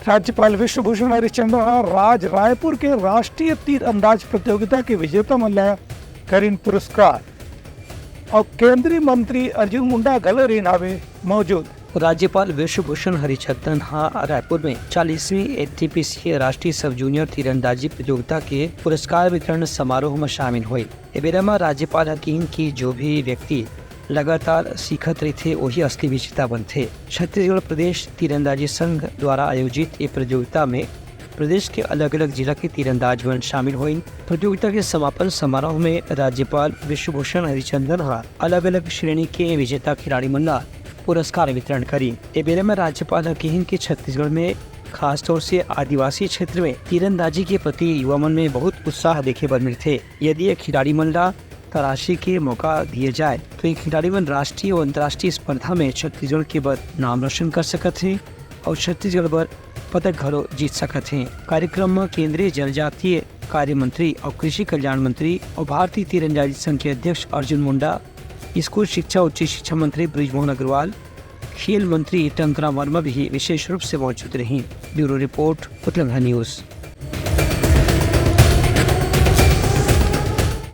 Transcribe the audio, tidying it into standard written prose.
राज्यपाल विश्वभूषण हरिचंद्र राज रायपुर के राष्ट्रीय तीर अंदाज प्रतियोगिता के विजेता मल्ल करीन पुरस्कार और केंद्रीय मंत्री अर्जुन मुंडा गैलरी नावे मौजूद। राज्यपाल विश्वभूषण हरिचंदन रायपुर में 40वीं एनटीपीसी राष्ट्रीय सब जूनियर तीरंदाजी प्रतियोगिता के पुरस्कार वितरण समारोह में शामिल हुए। में राज्यपाल हकीम की जो भी व्यक्ति लगातार सीखत रहे थे वही असली विजेता बन थे। छत्तीसगढ़ प्रदेश तीरंदाजी संघ द्वारा आयोजित ये प्रतियोगिता में प्रदेश के अलग अलग जिला के तीरंदाज शामिल हुए। प्रतियोगिता के समापन समारोह में राज्यपाल विश्वभूषण हरिचंदन अलग अलग श्रेणी के विजेता खिलाड़ी मन पुरस्कार वितरण करी। बेरे में राज्यपाल हकीम के छत्तीसगढ़ में खासतौर से आदिवासी क्षेत्र में तीरंदाजी के प्रति युवा मन में बहुत उत्साह देखे बर मिलते। यदि ये खिलाड़ी मन ला तराशी के मौका दिए जाए तो ये खिलाड़ी मन राष्ट्रीय और अंतर्राष्ट्रीय स्पर्धा में छत्तीसगढ़ के बर नाम रोशन कर सकत हैं और छत्तीसगढ़ बर पदक घलो जीत सकत हैं। कार्यक्रम में केंद्रीय जनजातीय कार्य मंत्री और कृषि कल्याण मंत्री और भारतीय तीरंदाजी संघ के अध्यक्ष अर्जुन मुंडा, स्कूल शिक्षा उच्च शिक्षा मंत्री बृजमोहन अग्रवाल, खेल मंत्री टंकरा वर्मा भी विशेष रूप से मौजूद रही। Bureau report, Uttarakhand news.